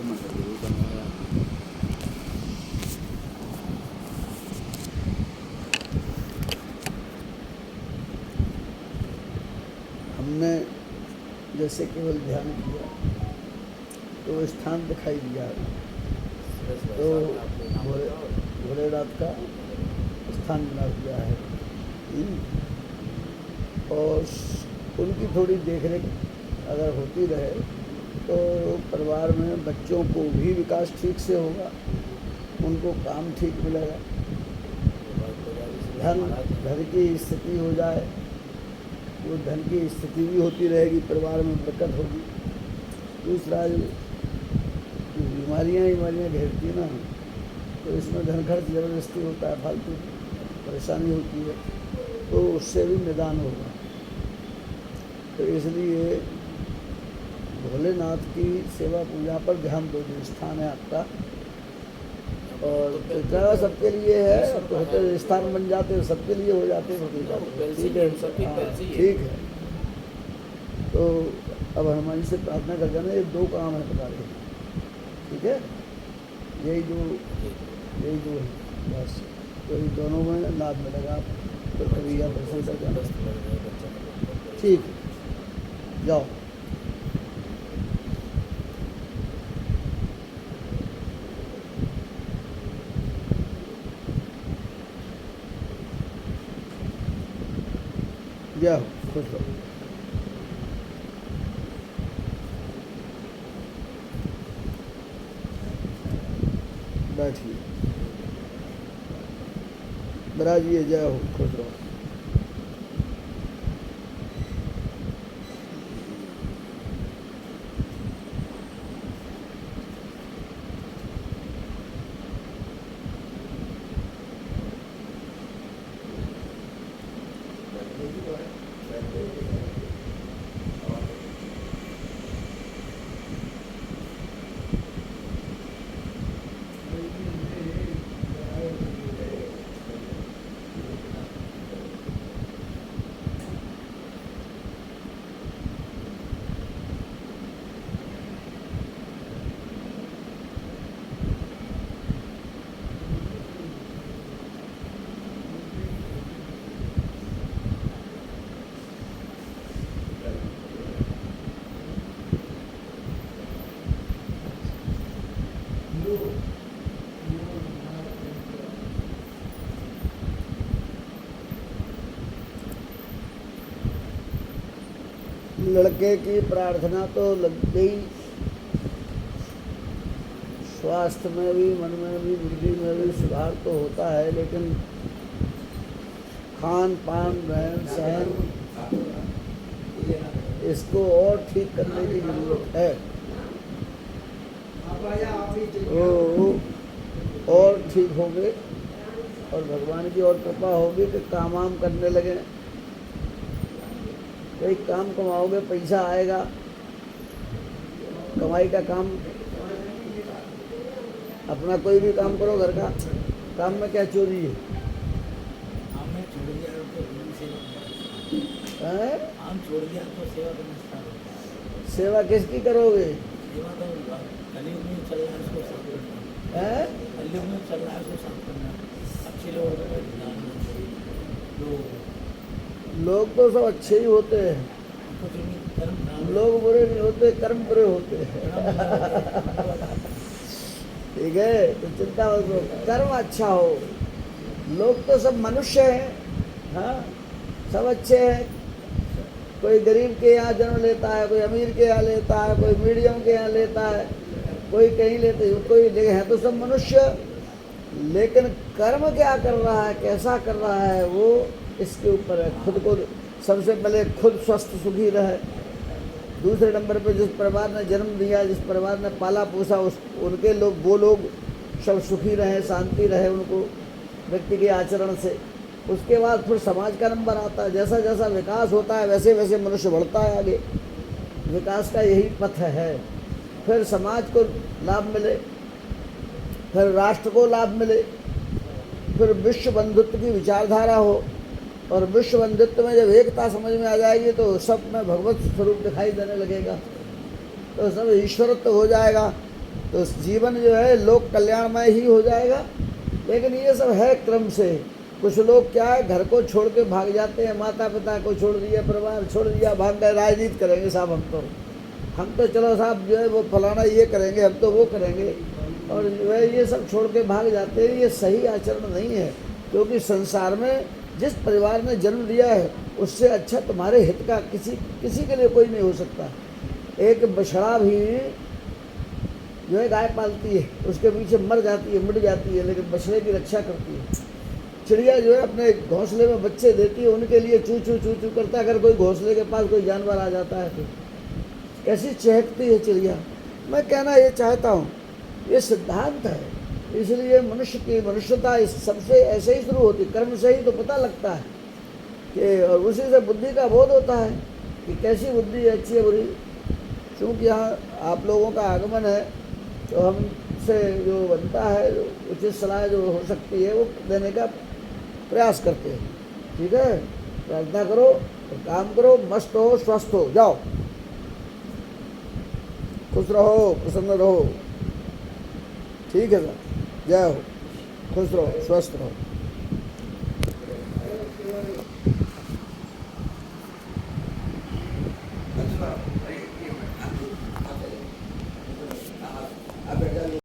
को मंडली भी बनवाया। हमने जैसे केवल ध्यान किया तो स्थान दिखाई दिया, तो भोलेनाथ का स्थान बना दिया है। और उनकी थोड़ी देखरेख अगर होती रहे तो परिवार में बच्चों को भी विकास ठीक से होगा, उनको काम ठीक मिलेगा, धन की स्थिति हो जाए, वो धन की स्थिति भी होती रहेगी, परिवार में बरकत होगी। दूसरा बीमारियाँ घेरती ना, तो इसमें धन खर्च ज़बरदस्ती होता है, फालतू परेशानी होती है, तो उससे भी निदान होगा। तो इसलिए भोलेनाथ की सेवा पूजा पर ध्यान दो, जो स्थान है आपका। और जगह सबके लिए है, तो होते स्थान बन जाते, सबके लिए हो जाते हैं। ठीक है, ठीक है। तो अब हनुमान से प्रार्थना कर जाना, ये 2 काम है बता रहे, ठीक है, यही दो है बस, तो इन दोनों में लाभ मिलेगा, तो कभी आप दर्शन कर जाना। ठीक है, जाओ। जाओ, खुश रहो। बैठिए, बराजिए, जय हो, खुश रहो। लड़के की प्रार्थना तो लग गई, स्वास्थ्य में भी, मन में भी, बुद्धि में भी सुधार तो होता है, लेकिन खान पान, रहन सहन, इसको और ठीक करने की जरूरत है। तो और ठीक होंगे और भगवान की और कृपा होगी कि काम वाम करने लगे। कोई काम कमाओगे, पैसा आएगा, कमाई का काम, अपना कोई भी काम करो, घर का काम में क्या चोरी है? सेवा किसकी करोगे? लोग तो सब अच्छे ही होते हैं, लोग बुरे नहीं होते, कर्म बुरे होते हैं। ठीक है, तो चिंता मत करो, कर्म अच्छा हो। लोग तो सब मनुष्य हैं, हाँ, सब अच्छे हैं। कोई गरीब के यहाँ जन्म लेता है, कोई अमीर के यहाँ लेता है, कोई मीडियम के यहाँ लेता है, कोई कहीं लेते है, कोई जगह है, तो सब मनुष्य। लेकिन कर्म क्या कर रहा है, कैसा कर रहा है, वो इसके ऊपर है। खुद को सबसे पहले खुद स्वस्थ सुखी रहे, दूसरे नंबर पे जिस परिवार ने जन्म दिया, जिस परिवार ने पाला पोसा, उनके लोग, वो लोग सब सुखी रहे, शांति रहे उनको व्यक्ति के आचरण से। उसके बाद फिर समाज का नंबर आता है। जैसा जैसा विकास होता है वैसे वैसे मनुष्य बढ़ता है आगे। विकास का यही पथ है। फिर समाज को लाभ मिले, फिर राष्ट्र को लाभ मिले, फिर विश्व बंधुत्व की विचारधारा हो, और विश्व बंधुत्व में जब एकता समझ में आ जाएगी तो सब में भगवत स्वरूप दिखाई देने लगेगा, तो सब ईश्वरत्व हो जाएगा। तो जीवन जो है लोक कल्याणमय ही हो जाएगा। लेकिन ये सब है क्रम से। कुछ लोग क्या है, घर को छोड़ के भाग जाते हैं, माता पिता को छोड़ दिया, परिवार छोड़ दिया, भाग गए, राजनीति करेंगे साहब, हम तो चलो साहब जो है वो फलाना ये करेंगे, हम तो वो करेंगे, और जो है ये सब छोड़ के भाग जाते हैं। ये सही आचरण नहीं है, क्योंकि संसार में जिस परिवार ने जन्म लिया है उससे अच्छा तुम्हारे हित का किसी के लिए कोई नहीं हो सकता। एक बछड़ा भी जो है गाय पालती है, उसके पीछे मर जाती है, मिट जाती है, लेकिन बछड़े की रक्षा करती है। चिड़िया जो है अपने घोंसले में बच्चे देती है, उनके लिए चू चू चू चू करता है। अगर कोई घोंसले के पास कोई जानवर आ जाता है तो कैसी चहकती है चिड़िया। मैं कहना ये चाहता हूँ, ये सिद्धांत है, इसलिए मनुष्य की मनुष्यता इस सबसे ऐसे ही शुरू होती, कर्म से ही तो पता लगता है कि, और उसी से बुद्धि का बोध होता है कि कैसी बुद्धि है, अच्छी है बुरी। क्योंकि यहाँ आप लोगों का आगमन है तो हमसे जो बनता है, उचित सलाह जो हो सकती है वो देने का प्रयास करते हैं। ठीक है, प्रार्थना करो और काम करो, मस्त हो, स्वस्थ हो जाओ, खुश रहो, प्रसन्न रहो। ठीक है सर, जय हो, खुश रहो, स्वस्थ रहो।